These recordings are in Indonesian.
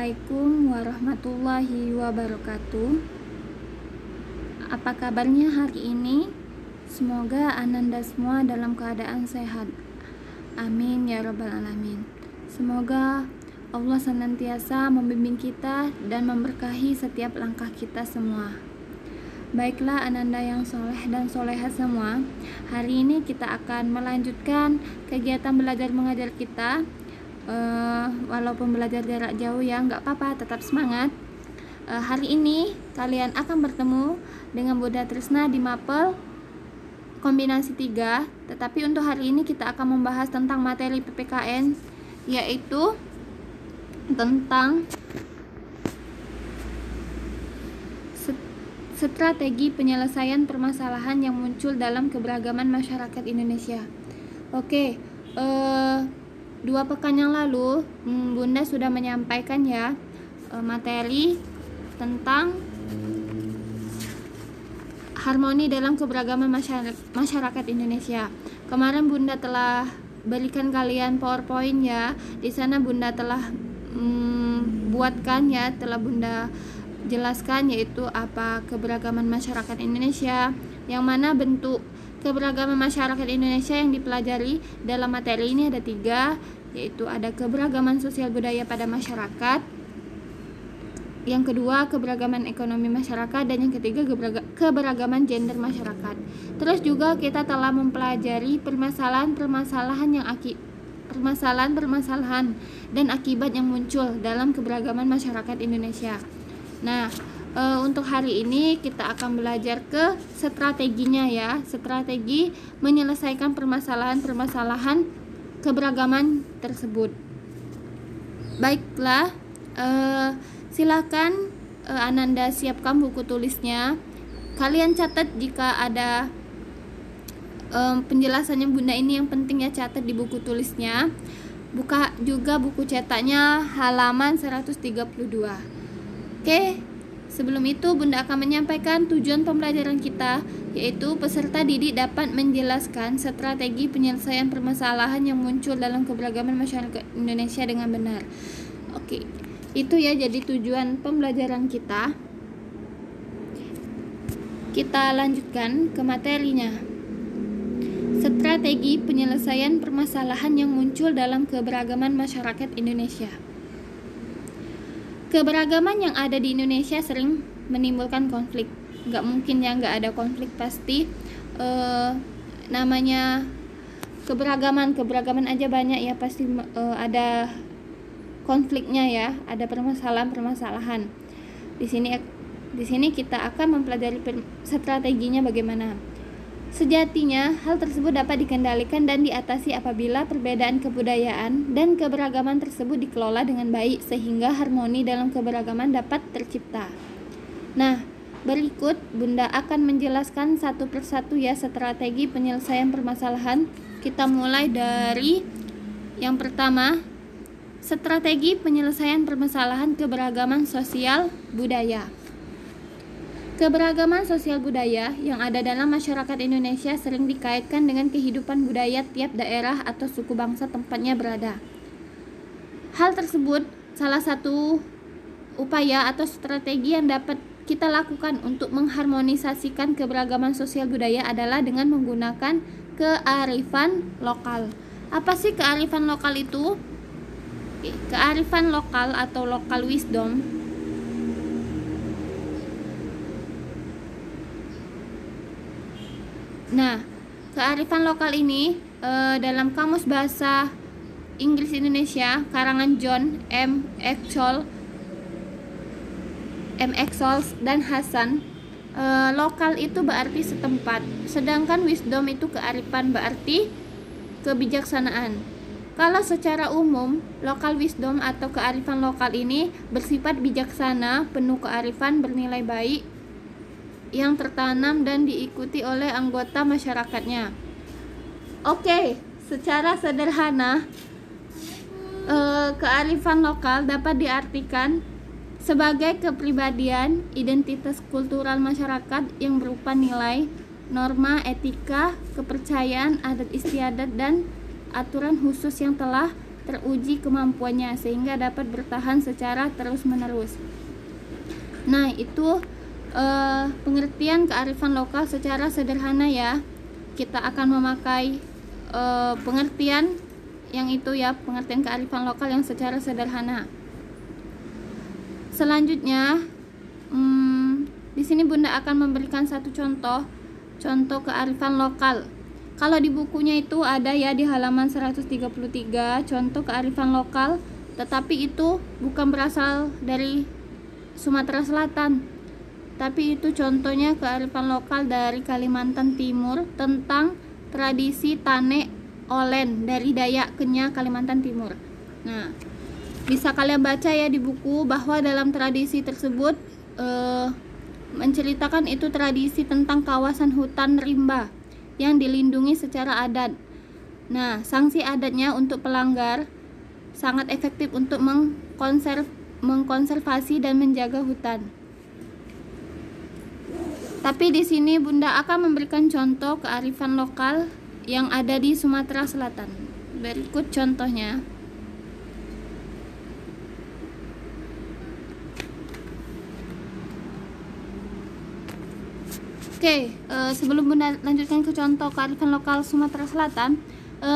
Assalamualaikum warahmatullahi wabarakatuh. Apa kabarnya hari ini? Semoga Ananda semua dalam keadaan sehat. Amin ya rabbal alamin. Semoga Allah senantiasa membimbing kita dan memberkahi setiap langkah kita semua. Baiklah Ananda yang soleh dan soleha semua, hari ini kita akan melanjutkan kegiatan belajar mengajar kita. Walaupun belajar jarak jauh ya, nggak apa-apa, tetap semangat. Hari ini kalian akan bertemu dengan Bunda Trisna di Mapel kombinasi 3. Tetapi untuk hari ini kita akan membahas tentang materi PPKN, yaitu tentang strategi penyelesaian permasalahan yang muncul dalam keberagaman masyarakat Indonesia. Oke, 2 pekan yang lalu Bunda sudah menyampaikan ya materi tentang harmoni dalam keberagaman masyarakat Indonesia. Kemarin Bunda telah berikan kalian PowerPoint ya. Di sana Bunda telah buatkan ya, telah Bunda jelaskan yaitu apa keberagaman masyarakat Indonesia, yang mana bentuk keberagaman masyarakat Indonesia yang dipelajari dalam materi ini ada 3, yaitu ada keberagaman sosial budaya pada masyarakat, yang kedua keberagaman ekonomi masyarakat, dan yang ketiga keberagaman gender masyarakat. Terus juga kita telah mempelajari permasalahan dan akibat yang muncul dalam keberagaman masyarakat Indonesia. Nah, untuk hari ini kita akan belajar ke strateginya ya, strategi menyelesaikan permasalahan keberagaman tersebut. Baiklah, silakan Ananda siapkan buku tulisnya. Kalian catat jika ada penjelasannya Bunda ini yang penting ya, catat di buku tulisnya. Buka juga buku cetaknya halaman 132. Oke. Sebelum itu Bunda akan menyampaikan tujuan pembelajaran kita, yaitu peserta didik dapat menjelaskan strategi penyelesaian permasalahan yang muncul dalam keberagaman masyarakat Indonesia dengan benar. Oke, itu ya jadi tujuan pembelajaran kita. Kita lanjutkan ke materinya. Strategi penyelesaian permasalahan yang muncul dalam keberagaman masyarakat Indonesia. Keberagaman yang ada di Indonesia sering menimbulkan konflik. Gak mungkin ya gak ada konflik, pasti namanya keberagaman aja banyak ya, pasti ada konfliknya ya, ada permasalahan. Di sini kita akan mempelajari strateginya bagaimana. Sejatinya, hal tersebut dapat dikendalikan dan diatasi apabila perbedaan kebudayaan dan keberagaman tersebut dikelola dengan baik sehingga harmoni dalam keberagaman dapat tercipta. Nah, berikut Bunda akan menjelaskan satu persatu ya strategi penyelesaian permasalahan. Kita mulai dari yang pertama, strategi penyelesaian permasalahan keberagaman sosial budaya. Keberagaman sosial budaya yang ada dalam masyarakat Indonesia sering dikaitkan dengan kehidupan budaya tiap daerah atau suku bangsa tempatnya berada. Hal tersebut salah satu upaya atau strategi yang dapat kita lakukan untuk mengharmonisasikan keberagaman sosial budaya adalah dengan menggunakan kearifan lokal. Apa sih kearifan lokal itu? Kearifan lokal atau local wisdom Nah, kearifan lokal ini dalam Kamus Bahasa Inggris Indonesia karangan John M. Exels dan Hasan, lokal itu berarti setempat, sedangkan wisdom itu kearifan berarti kebijaksanaan. Kalau secara umum, local wisdom atau kearifan lokal ini bersifat bijaksana, penuh kearifan, bernilai baik, yang tertanam dan diikuti oleh anggota masyarakatnya. Oke, secara sederhana kearifan lokal dapat diartikan sebagai kepribadian, identitas kultural masyarakat yang berupa nilai, norma, etika, kepercayaan, adat istiadat, dan aturan khusus yang telah teruji kemampuannya sehingga dapat bertahan secara terus-menerus. Nah, itu pengertian kearifan lokal secara sederhana ya. Kita akan memakai pengertian yang itu ya, pengertian kearifan lokal yang secara sederhana. Selanjutnya, di sini Bunda akan memberikan satu contoh kearifan lokal. Kalau di bukunya itu ada ya di halaman 133 contoh kearifan lokal, tetapi itu bukan berasal dari Sumatera Selatan, tapi itu contohnya kearifan lokal dari Kalimantan Timur tentang tradisi Tane Olen dari Dayak Kenya Kalimantan Timur. Nah, bisa kalian baca ya di buku bahwa dalam tradisi tersebut menceritakan itu tradisi tentang kawasan hutan rimba yang dilindungi secara adat. Nah, sanksi adatnya untuk pelanggar sangat efektif untuk mengkonservasi dan menjaga hutan. Tapi di sini Bunda akan memberikan contoh kearifan lokal yang ada di Sumatera Selatan. Berikut contohnya. Oke, sebelum Bunda lanjutkan ke contoh kearifan lokal Sumatera Selatan,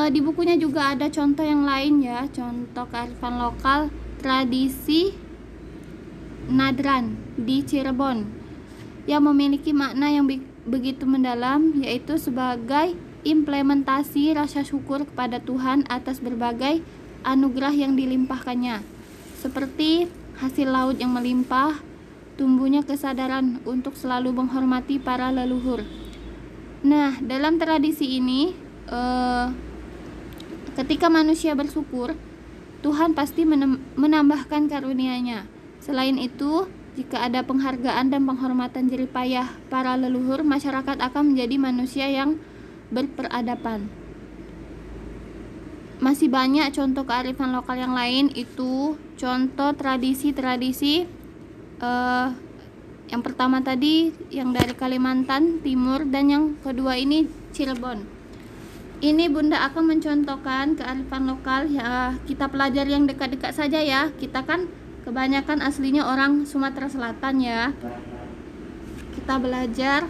di bukunya juga ada contoh yang lain ya, contoh kearifan lokal tradisi Nadran di Cirebon yang memiliki makna yang begitu mendalam, yaitu sebagai implementasi rasa syukur kepada Tuhan atas berbagai anugerah yang dilimpahkannya, seperti hasil laut yang melimpah, tumbuhnya kesadaran untuk selalu menghormati para leluhur. Nah, dalam tradisi ini, ketika manusia bersyukur, Tuhan pasti menambahkan karunia-Nya. Selain itu, jika ada penghargaan dan penghormatan jeripayah para leluhur, masyarakat akan menjadi manusia yang berperadaban. Masih banyak contoh kearifan lokal yang lain, itu contoh tradisi-tradisi. Yang pertama tadi yang dari Kalimantan Timur, dan yang kedua ini Cirebon. Ini Bunda akan mencontohkan kearifan lokal ya, kita pelajari yang dekat-dekat saja ya. Kita kan kebanyakan aslinya orang Sumatera Selatan ya. Kita belajar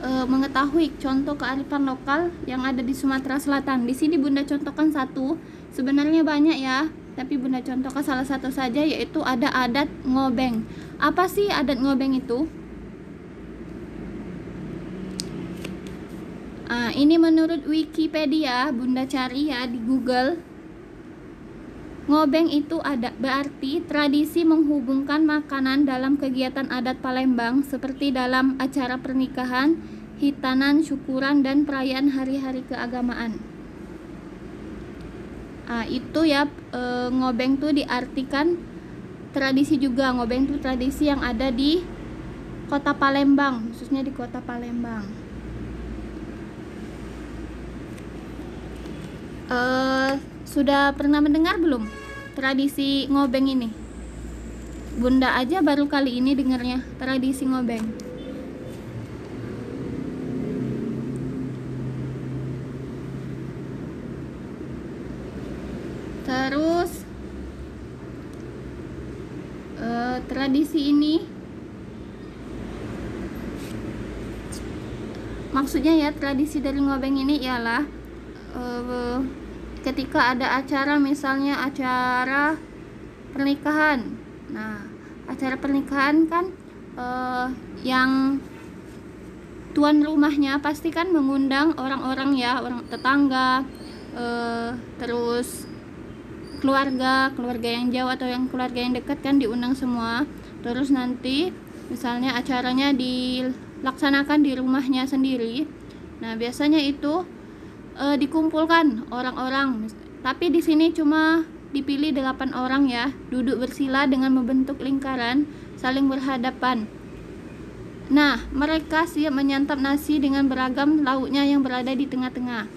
mengetahui contoh kearifan lokal yang ada di Sumatera Selatan. Di sini Bunda contohkan satu, sebenarnya banyak ya, tapi Bunda contohkan salah satu saja, yaitu ada adat ngobeng. Apa sih adat ngobeng itu? Ini menurut Wikipedia, Bunda cari ya di Google. Ngobeng itu berarti tradisi menghubungkan makanan dalam kegiatan adat Palembang, seperti dalam acara pernikahan, hitanan, syukuran, dan perayaan hari-hari keagamaan. Itu ya, ngobeng tuh diartikan tradisi juga. Ngobeng tuh tradisi yang ada di kota Palembang, khususnya di kota Palembang. Sudah pernah mendengar belum tradisi ngobeng ini? Bunda aja baru kali ini dengarnya tradisi ngobeng. Terus tradisi ini maksudnya ya, tradisi dari ngobeng ini ialah ketika ada acara, misalnya acara pernikahan. Nah, acara pernikahan kan yang tuan rumahnya pasti kan mengundang orang-orang ya, orang tetangga, terus keluarga yang jauh atau yang keluarga yang dekat kan diundang semua. Terus nanti misalnya acaranya dilaksanakan di rumahnya sendiri. Nah, biasanya itu dikumpulkan orang-orang. Tapi di sini cuma dipilih 8 orang ya, duduk bersila dengan membentuk lingkaran, saling berhadapan. Nah, mereka siap menyantap nasi dengan beragam lauknya yang berada di tengah-tengah.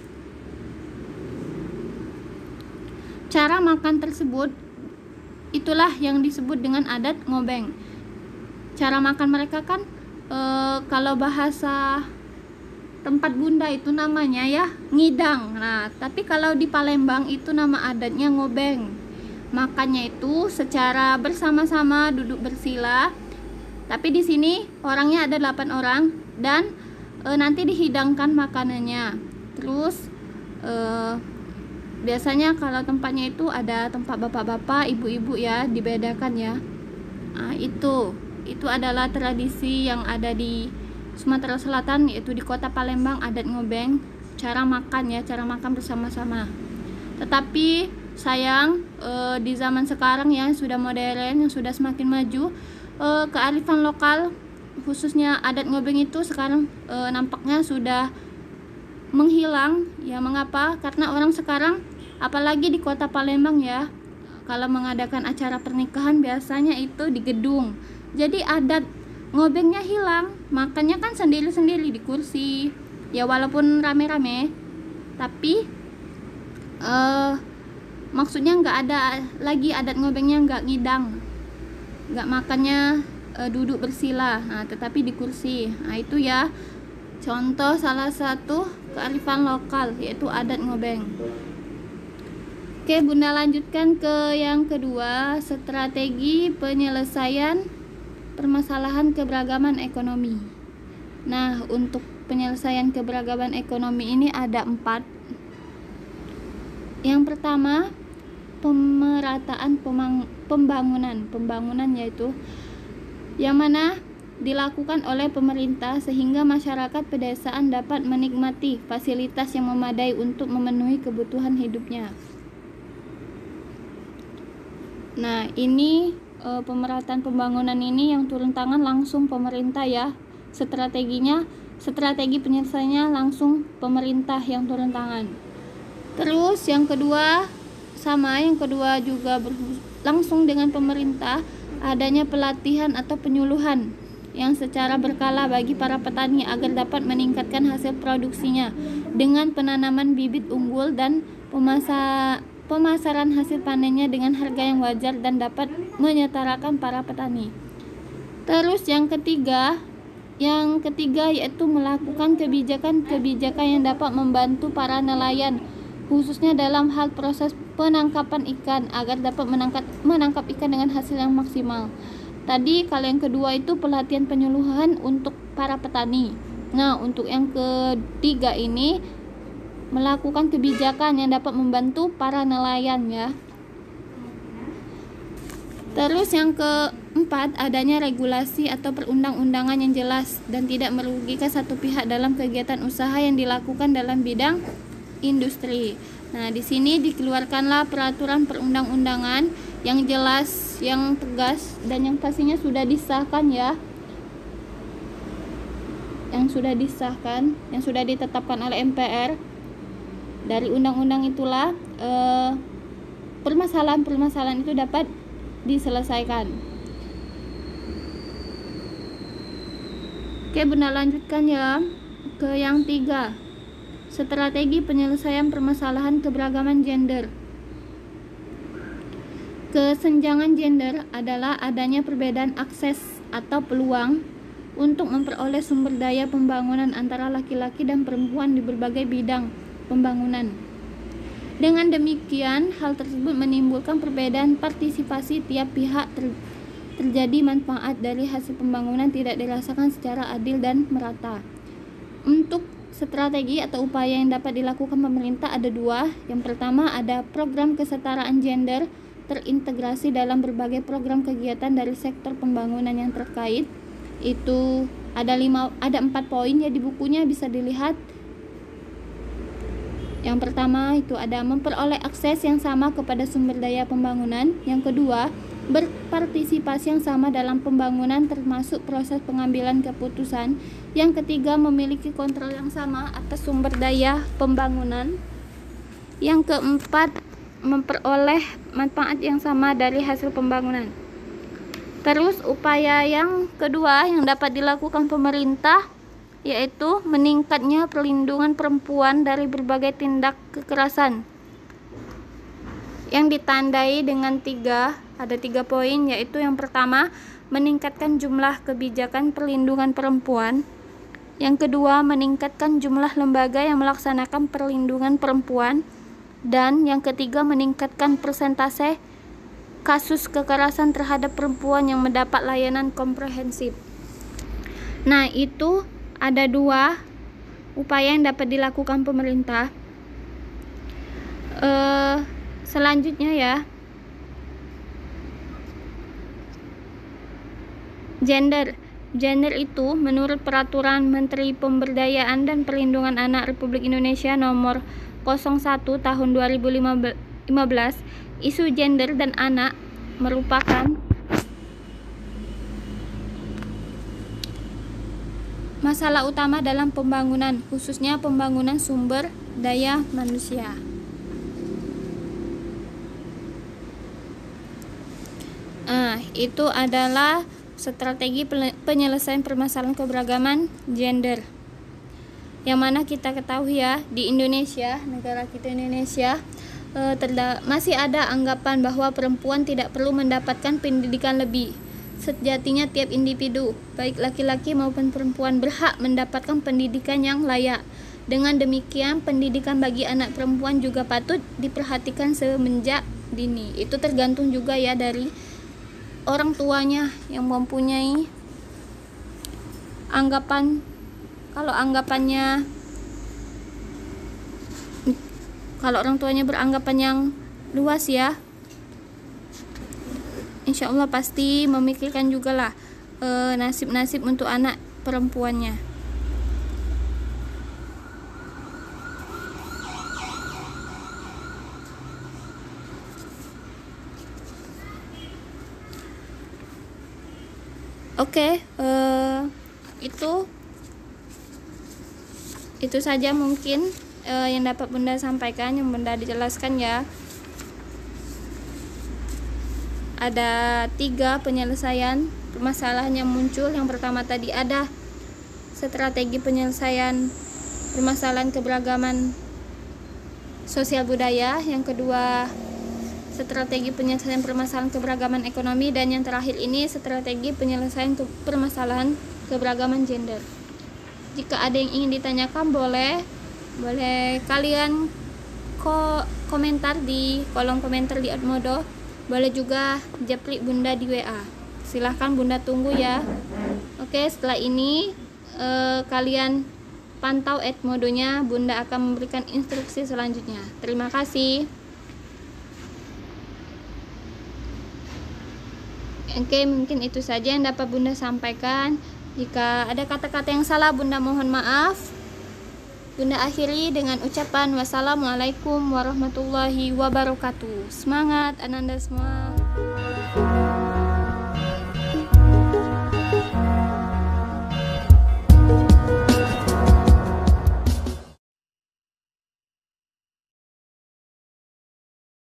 Cara makan tersebut itulah yang disebut dengan adat ngobeng. Cara makan mereka kan kalau bahasa tempat bunda itu namanya ya ngidang. Nah, tapi kalau di Palembang itu nama adatnya ngobeng. Makannya itu secara bersama-sama duduk bersila. Tapi di sini orangnya ada 8 orang dan nanti dihidangkan makanannya. Terus biasanya kalau tempatnya itu ada tempat bapak-bapak, ibu-ibu ya, dibedakan ya. Nah, itu adalah tradisi yang ada di Sumatera Selatan, yaitu di Kota Palembang, adat ngobeng. Cara makan ya, cara makan bersama-sama. Tetapi sayang di zaman sekarang ya, sudah modern, yang sudah semakin maju, kearifan lokal khususnya adat ngobeng itu sekarang nampaknya sudah menghilang ya. Mengapa? Karena orang sekarang apalagi di Kota Palembang ya, kalau mengadakan acara pernikahan biasanya itu di gedung. Jadi adat ngobengnya hilang, makannya kan sendiri-sendiri di kursi ya, walaupun rame-rame, tapi maksudnya nggak ada lagi adat ngobengnya, nggak ngidang, nggak makannya duduk bersila, nah, tetapi di kursi. Nah, itu ya contoh salah satu kearifan lokal, yaitu adat ngobeng. Oke, bunda lanjutkan ke yang kedua, strategi penyelesaian permasalahan keberagaman ekonomi. Nah, untuk penyelesaian keberagaman ekonomi ini ada 4. Yang pertama, pemerataan pembangunan yaitu yang mana dilakukan oleh pemerintah sehingga masyarakat pedesaan dapat menikmati fasilitas yang memadai untuk memenuhi kebutuhan hidupnya. Nah, ini pemerataan pembangunan ini yang turun tangan langsung pemerintah ya. Strategi penyelesaiannya langsung pemerintah yang turun tangan. Terus yang kedua juga langsung dengan pemerintah, adanya pelatihan atau penyuluhan yang secara berkala bagi para petani agar dapat meningkatkan hasil produksinya dengan penanaman bibit unggul dan pemasaran hasil panennya dengan harga yang wajar dan dapat menyetarakan para petani. Terus yang ketiga yaitu melakukan kebijakan yang dapat membantu para nelayan khususnya dalam hal proses penangkapan ikan agar dapat menangkap ikan dengan hasil yang maksimal. Tadi kalau yang kedua itu pelatihan penyuluhan untuk para petani. Nah, untuk yang ketiga ini melakukan kebijakan yang dapat membantu para nelayan ya. Terus yang keempat, adanya regulasi atau perundang-undangan yang jelas dan tidak merugikan satu pihak dalam kegiatan usaha yang dilakukan dalam bidang industri. Nah, di sini dikeluarkanlah peraturan perundang-undangan yang jelas, yang tegas, dan yang pastinya sudah disahkan ya. Yang sudah ditetapkan oleh MPR. Dari undang-undang itulah permasalahan-permasalahan itu dapat diselesaikan. Oke, bunda lanjutkan ya ke yang 3. Strategi penyelesaian permasalahan keberagaman gender. Kesenjangan gender adalah adanya perbedaan akses atau peluang untuk memperoleh sumber daya pembangunan antara laki-laki dan perempuan di berbagai bidang pembangunan. Dengan demikian, hal tersebut menimbulkan perbedaan partisipasi tiap pihak, terjadi manfaat dari hasil pembangunan tidak dirasakan secara adil dan merata. Untuk strategi atau upaya yang dapat dilakukan pemerintah ada 2. Yang pertama, ada program kesetaraan gender terintegrasi dalam berbagai program kegiatan dari sektor pembangunan yang terkait. Itu ada 4 poin ya, di bukunya bisa dilihat. Yang pertama itu ada memperoleh akses yang sama kepada sumber daya pembangunan. Yang kedua, berpartisipasi yang sama dalam pembangunan termasuk proses pengambilan keputusan. Yang ketiga, memiliki kontrol yang sama atas sumber daya pembangunan. Yang keempat, memperoleh manfaat yang sama dari hasil pembangunan. Terus upaya yang kedua yang dapat dilakukan pemerintah yaitu meningkatnya perlindungan perempuan dari berbagai tindak kekerasan yang ditandai dengan 3 poin, yaitu yang pertama, meningkatkan jumlah kebijakan perlindungan perempuan. Yang kedua, meningkatkan jumlah lembaga yang melaksanakan perlindungan perempuan. Dan yang ketiga, meningkatkan persentase kasus kekerasan terhadap perempuan yang mendapat layanan komprehensif. Nah, itu ada 2 upaya yang dapat dilakukan pemerintah. Selanjutnya ya, Gender itu menurut Peraturan Menteri Pemberdayaan dan Perlindungan Anak Republik Indonesia Nomor 01 Tahun 2015, isu gender dan anak merupakan masalah utama dalam pembangunan, khususnya pembangunan sumber daya manusia. Itu adalah strategi penyelesaian permasalahan keberagaman gender. Yang mana kita ketahui ya, di Indonesia, negara kita Indonesia, masih ada anggapan bahwa perempuan tidak perlu mendapatkan pendidikan lebih. Sejatinya tiap individu, baik laki-laki maupun perempuan, berhak mendapatkan pendidikan yang layak. Dengan demikian, pendidikan bagi anak perempuan juga patut diperhatikan semenjak dini. Itu tergantung juga ya dari orang tuanya yang mempunyai anggapan. Kalau orang tuanya beranggapan yang luas ya, insya Allah pasti memikirkan juga lah nasib-nasib untuk anak perempuannya. Oke, itu saja mungkin yang dapat Bunda sampaikan, yang Bunda dijelaskan ya. Ada 3 penyelesaian permasalahan yang muncul. Yang pertama tadi ada strategi penyelesaian permasalahan keberagaman sosial budaya. Yang kedua, strategi penyelesaian permasalahan keberagaman ekonomi. Dan yang terakhir ini strategi penyelesaian permasalahan keberagaman gender. Jika ada yang ingin ditanyakan, boleh kalian komentar di kolom komentar di Edmodo. Boleh juga japri Bunda di WA. Silahkan Bunda tunggu ya. Oke, setelah ini kalian pantau Edmodonya. Bunda akan memberikan instruksi selanjutnya. Terima kasih. Oke, mungkin itu saja yang dapat Bunda sampaikan. Jika ada kata-kata yang salah, Bunda mohon maaf. Bunda akhiri dengan ucapan wassalamualaikum warahmatullahi wabarakatuh. Semangat Ananda semua.